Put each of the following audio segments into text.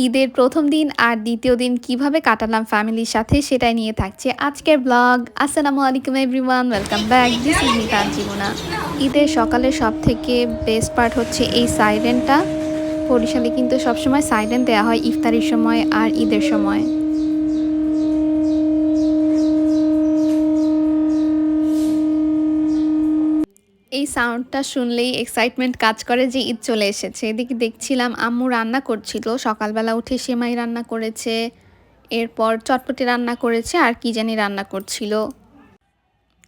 ঈদের প্রথম দিন আর দ্বিতীয় দিন কিভাবে কাটালাম ফ্যামিলির সাথে সেটাই নিয়ে থাকছে আজকের ব্লগ। আসসালামু আলাইকুম everyone, welcome back. This is me Tanjimuna. ঈদের সকালের সব থেকে বেস্ট পার্ট হচ্ছে এই সাইরেনটা। বরিশালে কিন্তু সবসময় সাইরেন দেওয়া হয় ইফতারির সময় আর ঈদের সময়। এই সাউন্ডটা শুনলেই এক্সাইটমেন্ট কাজ করে যে ঈদ চলে এসেছে। এদিকে দেখছিলাম আম্মু রান্না করছিল, সকালবেলা উঠে সেমাই রান্না করেছে, এরপর চটপটি রান্না করেছে আর কি জানি রান্না করছিল।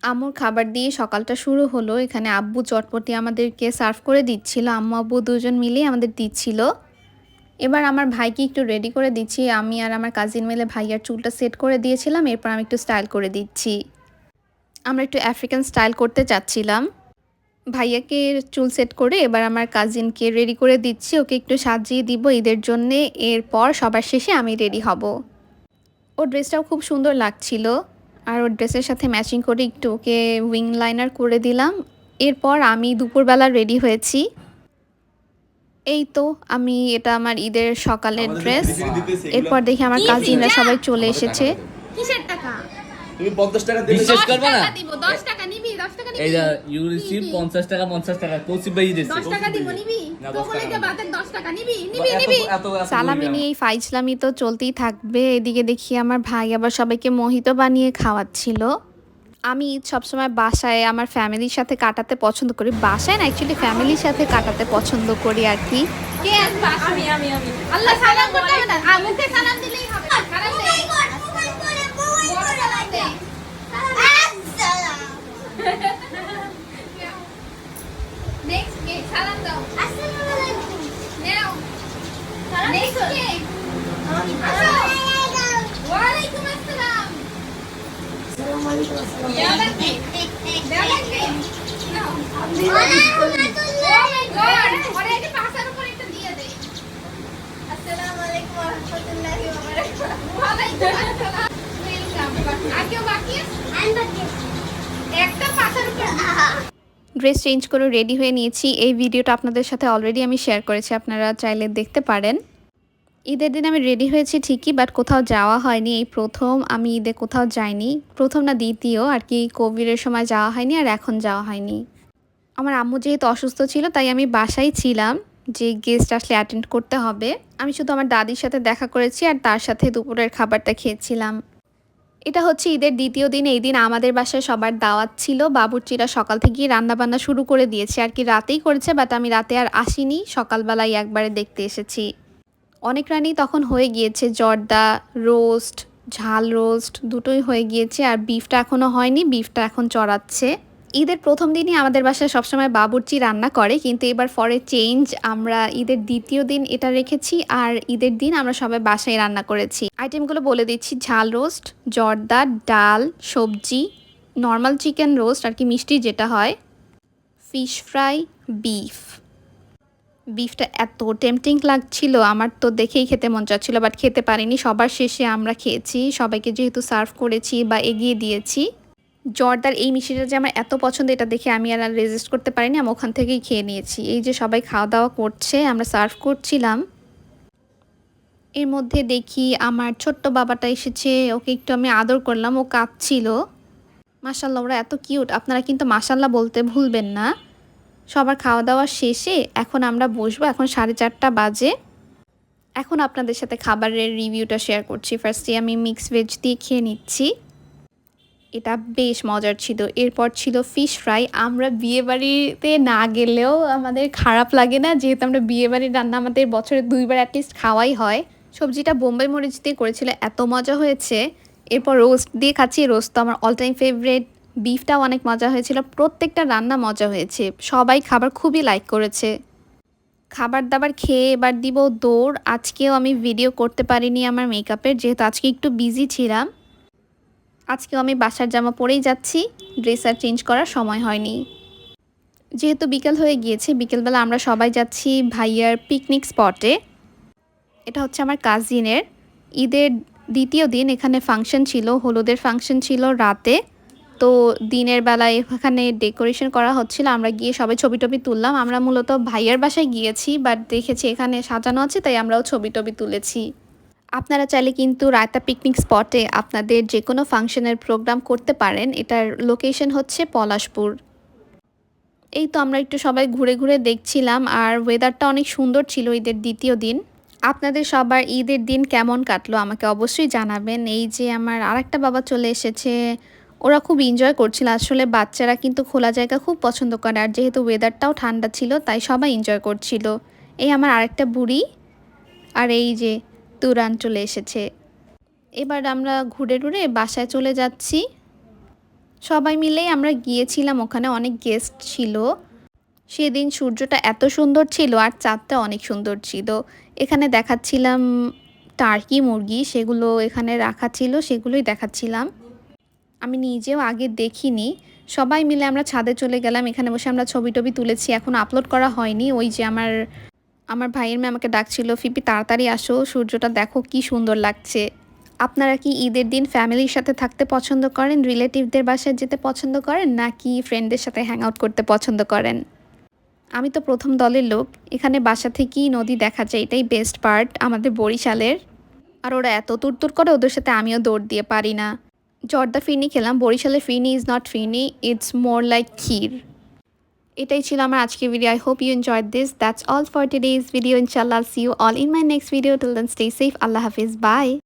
আম্মুর খাবার দিয়ে সকালটা শুরু হলো। এখানে আব্বু চটপটি আমাদেরকে সার্ভ করে দিচ্ছিল, আম্মু আব্বু দুজন মিলেই আমাদের দিচ্ছিল। এবার আমার ভাইকে একটু রেডি করে দিচ্ছি, আমি আর আমার কাজিন মিলে ভাইয়ার চুলটা সেট করে দিয়েছিলাম, এরপর আমি একটু স্টাইল করে দিচ্ছি। আমরা একটু আফ্রিকান স্টাইল করতে চাচ্ছিলাম। ভাইয়াকে চুল সেট করে এবার আমার কাজিনকে রেডি করে দিচ্ছি, ওকে একটু সাজিয়ে দিব ঈদের জন্যে। এরপর সবার শেষে আমি রেডি হব। ওর ড্রেসটাও খুব সুন্দর লাগছিল, আর ওর ড্রেসের সাথে ম্যাচিং করে একটু ওকে উইং লাইনার করে দিলাম। এরপর আমি দুপুরবেলা রেডি হয়েছি। এই তো এটা আমার ঈদের সকালের ড্রেস। এরপর দেখি আমার কাজিনরা সবাই চলে এসেছে। কিসের টাকা? তুমি 50 টাকা দিলে বিশ্বাস করবে না? 10 টাকা নিবি, 10 টাকা নিবি। এই যে ইউ রিসিভ 50 টাকা 50 টাকা কৌশিক ভাই দিয়েছে 10 টাকা দিব নিবি? না, 10 তো বলে টাকা যে না। বাতের 10 টাকা নিবি, নিবি, নিবি। সালামি নিয়ে এই ফাইজলামি তো চলতেই থাকবে। এদিকে দেখি আমার ভাই আবার সবাইকে মোহিতো বানিয়ে খাওয়াচ্ছিল। আমি ঈদ সবসময় বাসায় আমার ফ্যামিলির সাথে কাটাতে পছন্দ করি, বাসায় না অ্যাকচুয়ালি ফ্যামিলির সাথে কাটাতে পছন্দ করি আর কি। কে আসবে? আমি। আল্লাহ সালাম করতে হবে না, মুখে সালাম দিলেই হবে। সালাম দে। বড় সালাম দে। নেক্সট কে সালাম দাও। আসসালামু আলাইকুম। নাও। নেক্সট কে? ওয়ালাইকুম আসসালাম। দেওয়া লাগবে? দেওয়া লাগবে? নাও। Oh my God! ওরা এই যে পাশার উপর একটা দিয়ে দেয়। আসসালামু আলাইকুম ওয়া রাহমাতুল্লাহি ওয়া বারাকাতুহু। ওয়ালাইকুম আসসালাম। ওয়েলকাম। আর কেউ বাকি আছে? আমি বাকি আছি। একটা পাশার উপর। ড্রেস চেঞ্জ করে রেডি হয়ে নিয়েছি। এই ভিডিওটা আপনাদের সাথে অলরেডি আমি শেয়ার করেছি, আপনারা চাইলে দেখতে পারেন। ঈদের দিন আমি রেডি হয়েছি ঠিকই, বাট কোথাও যাওয়া হয়নি। এই প্রথম আমি ঈদে কোথাও যাইনি, প্রথম না দ্বিতীয় আর কি। কোভিডের সময় যাওয়া হয়নি আর এখন যাওয়া হয়নি। আমার আম্মু যেহেতু অসুস্থ ছিল তাই আমি বাসায় ছিলাম, যে গেস্ট আসলে অ্যাটেন্ড করতে হবে। আমি শুধু আমার দাদির সাথে দেখা করেছি আর তার সাথে দুপুরের খাবারটা খেয়েছিলাম। এটা হচ্ছে ঈদের দ্বিতীয় দিন। এই দিন আমাদের বাসায় সবার দাওয়াত ছিল। বাবুর্চিরা সকাল থেকেই রান্নাবান্না শুরু করে দিয়েছে আর কি, রাতেই করেছে, বাট আমি রাতে আর আসিনি, সকালবেলায় একবারে দেখতে এসেছি। অনেক রান্নাই তখন হয়ে গিয়েছে, জর্দা রোস্ট, ঝাল রোস্ট দুটোই হয়ে গিয়েছে, আর বিফটা এখনও হয়নি, বিফটা এখন চড়াচ্ছে। ঈদের প্রথম দিনই আমাদের বাসায় সবসময় বাবুর্চি রান্না করে, কিন্তু এবার ফরে চেঞ্জ, আমরা ঈদের দ্বিতীয় দিন এটা রেখেছি আর ঈদের দিন আমরা সবাই বাসায় রান্না করেছি। আইটেমগুলো বলে দিচ্ছি: ঝাল রোস্ট, জর্দা, ডাল, সবজি, নর্মাল চিকেন রোস্ট আর কি মিষ্টি যেটা হয়, ফিশ ফ্রাই, বিফ। বিফটা এত টেম্পটিং লাগছিল, আমার তো দেখেই খেতে মন চাচ্ছিল, বাট খেতে পারিনি। সবার শেষে আমরা খেয়েছি, সবাইকে যেহেতু সার্ভ করেছি বা এগিয়ে দিয়েছি। জর্দার এই মিষ্টিটা যে আমার এত পছন্দ, এটা দেখে আমি আর রেজিস্ট করতে পারিনি, আমি ওখান থেকেই খেয়ে নিয়েছি। এই যে সবাই খাওয়া দাওয়া করছে, আমরা সার্ভ করছিলাম। এর মধ্যে দেখি আমার ছোট্ট বাবাটা এসেছে, ওকে একটু আমি আদর করলাম, ও কাঁদছিল। মাশাল্লাহ, ওরা এত কিউট, আপনারা কিন্তু মাশাল্লাহ বলতে ভুলবেন না। সবার খাওয়া দাওয়া শেষে এখন আমরা বসবো, এখন 4:30 বাজে। এখন আপনাদের সাথে খাবারের রিভিউটা শেয়ার করছি। ফার্স্টে আমি মিক্স ভেজ দিয়ে খেয়ে নিচ্ছি, এটা বেশ মজার ছিল। এরপর ছিল ফিশ ফ্রাই। আমরা বিয়েবাড়িতে না গেলেও আমাদের খারাপ লাগে না, যেহেতু আমরা বিয়েবাড়ির রান্না আমাদের বছরে 2বার অ্যাটলিস্ট খাওয়াই হয়। সবজিটা বোম্বাই মরিচ দিয়ে করেছিল, এত মজা হয়েছে। এরপর রোস্ট দিয়ে খাচ্ছি, রোস্ট তো আমার অল টাইম ফেভারিট। বিফটাও অনেক মজা হয়েছিল, প্রত্যেকটা রান্না মজা হয়েছে, সবাই খাবার খুবই লাইক করেছে। খাবার দাবার খেয়ে এবার দিব দৌড়। আজকেও আমি ভিডিও করতে পারিনি আমার মেকআপের, যেহেতু আজকে একটু বিজি ছিলাম। আজকেও আমি বাসার জামা পরেই যাচ্ছি, ড্রেস আর চেঞ্জ করার সময় হয়নি। যেহেতু বিকেল হয়ে গিয়েছে, বিকেলবেলা আমরা সবাই যাচ্ছি ভাইয়ার পিকনিক স্পটে। এটা হচ্ছে আমার কাজিনের ঈদের দ্বিতীয় দিন। এখানে ফাংশন ছিল, হলুদের ফাংশন ছিল রাতে। তো দিনের বেলায় এখানে ডেকোরেশন করা হচ্ছিল, আমরা গিয়ে সবাই ছবি টবি তুললাম। আমরা মূলত ভাইয়ার বাসায় গিয়েছি, বাট দেখেছি এখানে সাজানো আছে, তাই আমরাও ছবি টবি তুলেছি। আপনারা চাইলে কিন্তু রায়তা পিকনিক স্পটে আপনাদের যে কোনো ফাংশনের প্রোগ্রাম করতে পারেন। এটার লোকেশন হচ্ছে পলাশপুর। এই তো আমরা একটু সবাই ঘুরে ঘুরে দেখছিলাম, আর ওয়েদারটা অনেক সুন্দর ছিল ঈদের দ্বিতীয় দিন। আপনাদের সবার ঈদের দিন কেমন কাটলো আমাকে অবশ্যই জানাবেন। এই যে আমার আরেকটা বাবা চলে এসেছে, ওরা খুব এনজয় করছিল। আসলে বাচ্চারা কিন্তু খোলা জায়গা খুব পছন্দ করে, আর যেহেতু ওয়েদারটাও ঠান্ডা ছিল তাই সবাই এনজয় করছিল। এই আমার আরেকটা বুড়ি, আর এই যে তুরান চলে এসেছে। এবার আমরা ঘুরে ঘুরে বাসায় চলে যাচ্ছি। সবাই মিলেই আমরা গিয়েছিলাম, ওখানে অনেক গেস্ট ছিল। সেদিন সূর্যটা এত সুন্দর ছিল আর চাঁদটা অনেক সুন্দর ছিল। এখানে দেখাচ্ছিলাম টার্কি মুরগি, সেগুলো এখানে রাখা ছিল, সেগুলোই দেখাচ্ছিলাম। আমি নিজেও আগে দেখিনি। সবাই মিলে আমরা ছাদে চলে গেলাম, এখানে বসে আমরা ছবি টবি তুলেছি। এখন আপলোড করা হয়নি। ওই যে আমার ভাইয়ের মেয়ে আমাকে ডাকছিল, ফিপি তাড়াতাড়ি আসো, সূর্যটা দেখো কি সুন্দর লাগছে। আপনারা কি ঈদের দিন ফ্যামিলির সাথে থাকতে পছন্দ করেন, রিলেটিভদের বাসায় যেতে পছন্দ করেন, নাকি ফ্রেন্ডদের সাথে হ্যাং আউট করতে পছন্দ করেন? আমি তো প্রথম দলের লোক। এখানে বাসা থেকেই নদী দেখা যায়, এটাই বেস্ট পার্ট আমাদের বরিশালের। আর ওরা এত তুরতুর করে, ওদের সাথে আমিও দৌড় দিয়ে পারি না। জর্দা ফিরনি খেলাম। বরিশালের firni is not firni, it's more like kheer. এটাই ছিল আমার আজকের video. I hope you enjoyed this. That's all for today's video. ইনশাআল্লাহ see you all in my next video. Till then stay safe. আল্লাহ হাফিজ। বাই।